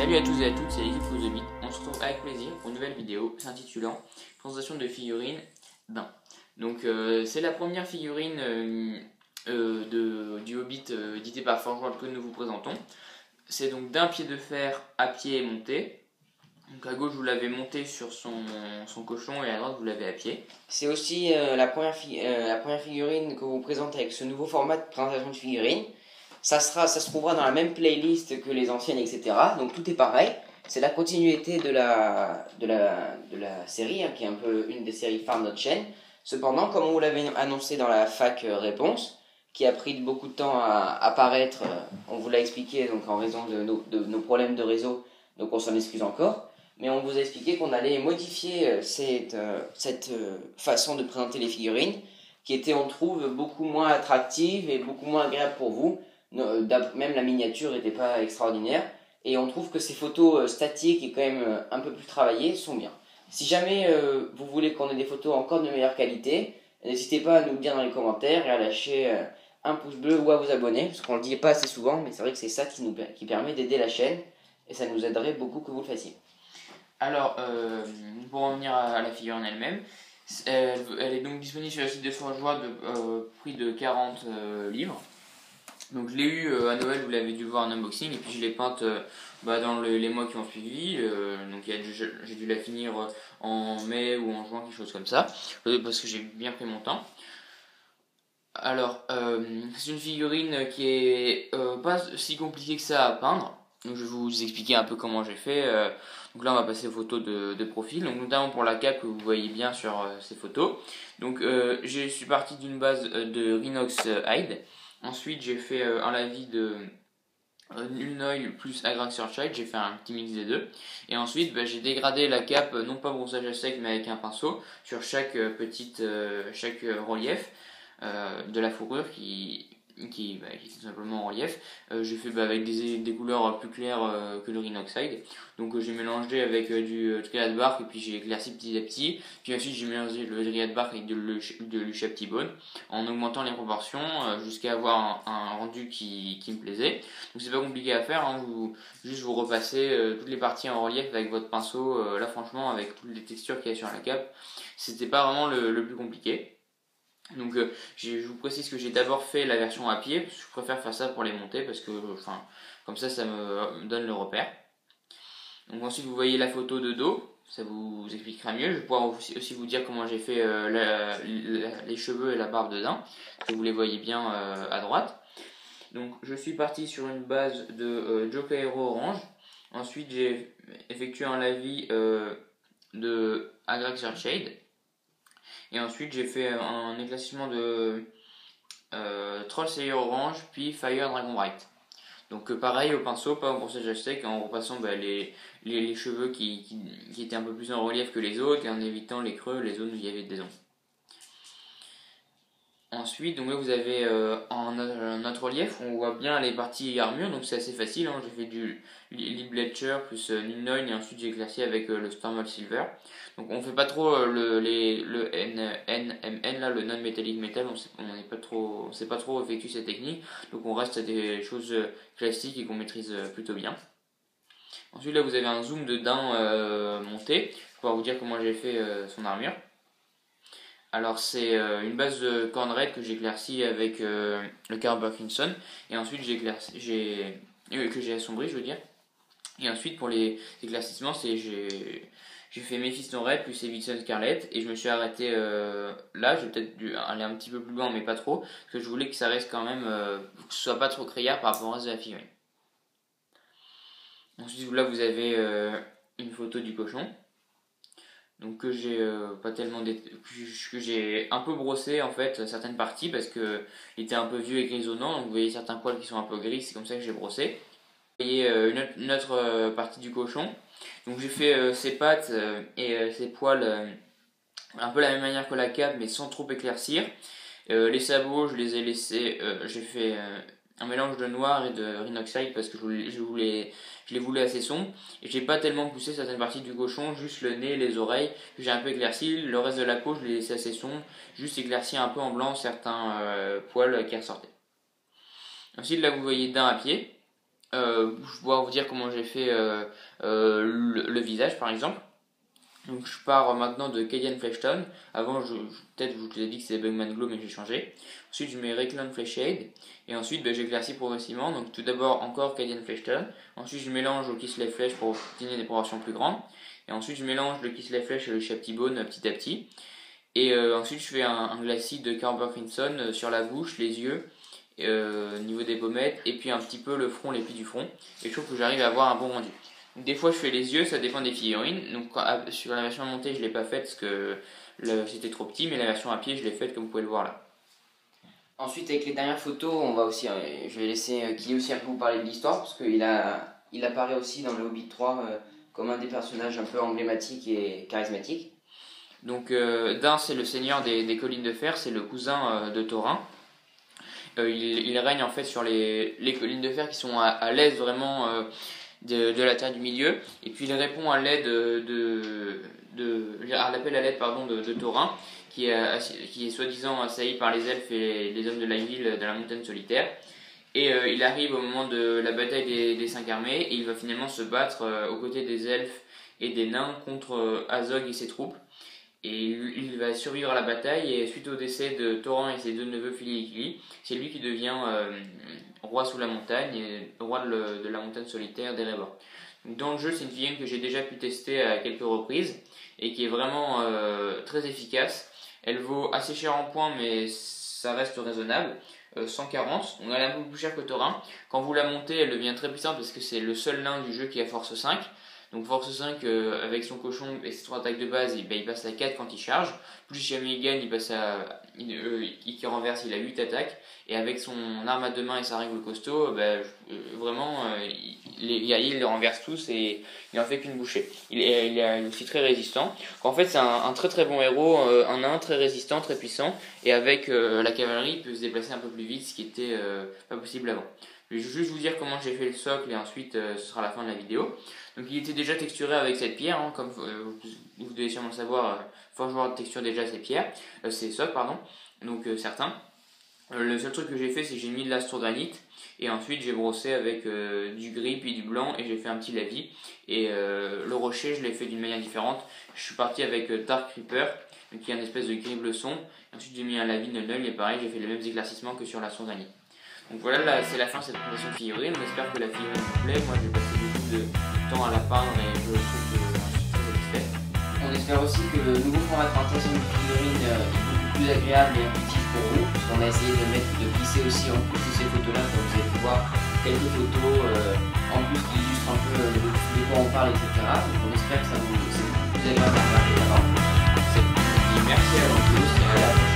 Salut à tous et à toutes, c'est l'équipe Kozobit. On se retrouve avec plaisir pour une nouvelle vidéo s'intitulant Présentation de figurines d'un. Donc c'est la première figurine du Hobbit édité par Forge World que nous vous présentons. C'est donc d'un pied de fer à pied monté. Donc à gauche vous l'avez monté sur son cochon et à droite vous l'avez à pied. C'est aussi la première figurine que vous présente avec ce nouveau format de présentation de figurines. Ça se trouvera dans la même playlist que les anciennes, etc. Donc tout est pareil. C'est la continuité de la série, qui est un peu une des séries phares de notre chaîne. Cependant, comme on vous l'avait annoncé dans la fac réponse, qui a pris beaucoup de temps à apparaître, on vous l'a expliqué donc en raison de nos problèmes de réseau, donc on s'en excuse encore. Mais on vous a expliqué qu'on allait modifier cette façon de présenter les figurines, qui était, on trouve, beaucoup moins attractive et beaucoup moins agréable pour vous. Même la miniature n'était pas extraordinaire. Et on trouve que ces photos statiques et quand même un peu plus travaillées sont bien. Si jamais vous voulez qu'on ait des photos encore de meilleure qualité, n'hésitez pas à nous le dire dans les commentaires et à lâcher un pouce bleu ou à vous abonner, parce qu'on ne le dit pas assez souvent, mais c'est vrai que c'est ça qui permet d'aider la chaîne, et ça nous aiderait beaucoup que vous le fassiez. Alors, pour en revenir à la figurine elle-même, elle est donc disponible sur le site de Forge World prix de 40 livres. Donc je l'ai eu à Noël, vous l'avez dû voir en unboxing, et puis je l'ai peinte dans les mois qui ont suivi. Donc j'ai dû la finir en mai ou en juin, quelque chose comme ça, parce que j'ai bien pris mon temps. Alors, c'est une figurine qui est pas si compliquée que ça à peindre. Donc je vais vous expliquer un peu comment j'ai fait. Donc là on va passer aux photos de profil, donc notamment pour la cape que vous voyez bien sur ces photos. Donc je suis parti d'une base de Rhinox Hide. Ensuite j'ai fait un lavis de Nuln plus Agraxurchide, j'ai fait un petit mix des deux. Et ensuite j'ai dégradé la cape, non pas brossage à sec mais avec un pinceau, sur chaque relief de la fourrure qui est tout simplement en relief. J'ai fait avec des couleurs plus claires que le Rhinoxide. Donc j'ai mélangé avec du Dryad Bark et puis j'ai éclairci petit à petit. Puis ensuite j'ai mélangé le Dryad Bark avec de Lucia Petit Bone en augmentant les proportions jusqu'à avoir un rendu qui me plaisait. Donc c'est pas compliqué à faire, hein. Juste vous repassez toutes les parties en relief avec votre pinceau. Là franchement avec toutes les textures qu'il y a sur la cape, c'était pas vraiment le plus compliqué. Donc je vous précise que j'ai d'abord fait la version à pied, parce que je préfère faire ça pour les monter, parce que comme ça me donne le repère. Donc ensuite vous voyez la photo de dos, ça vous expliquera mieux. Je vais pouvoir aussi vous dire comment j'ai fait les cheveux et la barbe de daim, que vous les voyez bien à droite. Donc je suis parti sur une base de Jokairo orange. Ensuite j'ai effectué un lavis de Agraxurchide. Et ensuite j'ai fait un éclaircissement de Troll Slayer Orange puis Fire Dragon Bright. Donc pareil au pinceau, pas au brossage à sec, en repassant les cheveux qui étaient un peu plus en relief que les autres et en évitant les creux, les zones où il y avait des ombres. Ensuite, donc là vous avez notre relief, on voit bien les parties armure, donc c'est assez facile, hein. J'ai fait du Lee Bletcher plus Nuln et ensuite j'ai éclairci avec le Stormwall Silver. Donc on fait pas trop le NMN là, le non-metallic metal, on sait pas trop effectuer cette technique, donc on reste à des choses classiques et qu'on maîtrise plutôt bien. Ensuite là vous avez un zoom de daim monté, je vais pouvoir vous dire comment j'ai fait son armure. Alors c'est une base de corn red que j'éclaircis avec le Carl Parkinson et ensuite que j'ai assombri, je veux dire. Et ensuite pour les éclaircissements j'ai fait Mephiston Red plus Eviction Scarlet et je me suis arrêté là. J'ai peut-être dû aller un petit peu plus loin mais pas trop, parce que je voulais que ça reste quand même que ce soit pas trop criard par rapport au reste de la figurine. Ensuite là vous avez une photo du cochon. Donc que j'ai que j'ai un peu brossé en fait certaines parties parce que il était un peu vieux et grisonnant, donc vous voyez certains poils qui sont un peu gris, c'est comme ça que j'ai brossé. Vous voyez une autre partie du cochon, donc j'ai fait ses pattes et ses poils un peu la même manière que la cape mais sans trop éclaircir. Les sabots je les ai laissés, j'ai fait un mélange de noir et de Rhinoxide parce que je les voulais assez sombres et j'ai pas tellement poussé certaines parties du cochon, juste le nez, les oreilles que j'ai un peu éclairci, le reste de la peau je l'ai laissé assez sombre, juste éclairci un peu en blanc certains poils qui ressortaient. Ensuite là vous voyez daim à pied, je vais pouvoir vous dire comment j'ai fait le visage par exemple. Donc je pars maintenant de Cayenne Flesh Tone. Avant, peut-être je vous ai dit que c'était Bugman Glow, mais j'ai changé. Ensuite, je mets Rayclone Flesh Shade. Et ensuite, j'éclaircis progressivement. Donc tout d'abord, encore Cayenne Flesh Tone. Ensuite, je mélange au Kislev Flesh pour obtenir des proportions plus grandes. Et ensuite, je mélange le Kislev Flesh et le Shapty Bone petit à petit. Et ensuite, je fais un glacis de Carver Crimson sur la bouche, les yeux, au niveau des pommettes, et puis un petit peu le front, les plis du front. Et je trouve que j'arrive à avoir un bon rendu. Des fois je fais les yeux, ça dépend des figurines. Donc sur la version montée je l'ai pas faite parce que c'était trop petit, mais la version à pied je l'ai faite comme vous pouvez le voir là. Ensuite avec les dernières photos, on va aussi, je vais laisser Guy aussi un peu vous parler de l'histoire parce qu'il apparaît aussi dans le Hobbit 3 comme un des personnages un peu emblématiques et charismatiques. Donc Dain c'est le seigneur des collines de fer, c'est le cousin de Thorin. Il règne en fait sur les collines de fer qui sont à l'est vraiment de la Terre du Milieu, et puis il répond à l'aide à l'appel à l'aide de Thorin, qui est soi-disant assailli par les elfes et les hommes de la ville de la montagne solitaire. Et il arrive au moment de la bataille des 5 armées, et il va finalement se battre aux côtés des elfes et des nains contre Azog et ses troupes. Et il va survivre à la bataille, et suite au décès de Thorin et ses 2 neveux Fili et Kili, c'est lui qui devient roi sous la montagne, et roi de la montagne solitaire d'Erebor. Dans le jeu, c'est une figurine que j'ai déjà pu tester à quelques reprises, et qui est vraiment très efficace. Elle vaut assez cher en points, mais ça reste raisonnable. 140, on a un peu plus cher que Thorin. Quand vous la montez, elle devient très puissante parce que c'est le seul nain du jeu qui a force 5. Donc force 5 avec son cochon et ses 3 attaques de base, il passe à 4 quand il charge. Plus jamais il gagne, il passe qui renverse, il a 8 attaques. Et avec son arme à 2 mains et sa règle costaud, vraiment il les renverse tous et il en fait qu'une bouchée. Il est aussi très résistant. En fait c'est un très très bon héros, un nain très résistant, très puissant. Et avec la cavalerie, il peut se déplacer un peu plus vite, ce qui était pas possible avant. Je vais juste vous dire comment j'ai fait le socle et ensuite ce sera la fin de la vidéo. Donc il était déjà texturé avec cette pierre, hein, comme vous devez sûrement le savoir, Forge World texture déjà ces pierres, ces socles pardon, donc certains. Le seul truc que j'ai fait c'est que j'ai mis de l'astrogranite et ensuite j'ai brossé avec du gris puis du blanc et j'ai fait un petit lavis. Et le rocher je l'ai fait d'une manière différente, je suis parti avec Dark Creeper qui est une espèce de gris bleu sombre. Ensuite j'ai mis un lavis Null et pareil j'ai fait les mêmes éclaircissements que sur l'astrogranite. Donc voilà, c'est la fin de cette présentation de figurine. On espère que la figurine vous plaît. Moi j'ai passé beaucoup de temps à la peindre et je trouve que je suis très satisfait. On espère aussi que le nouveau format de présentation de figurine est beaucoup plus agréable et intuitif pour vous, parce qu'on a essayé de glisser aussi en plus de ces photos là, comme vous avez pu voir quelques photos en plus qui illustrent un peu de quoi on parle, etc. Donc on espère que c'est beaucoup plus agréable à regarder d'abord. Merci à vous tous et à la prochaine.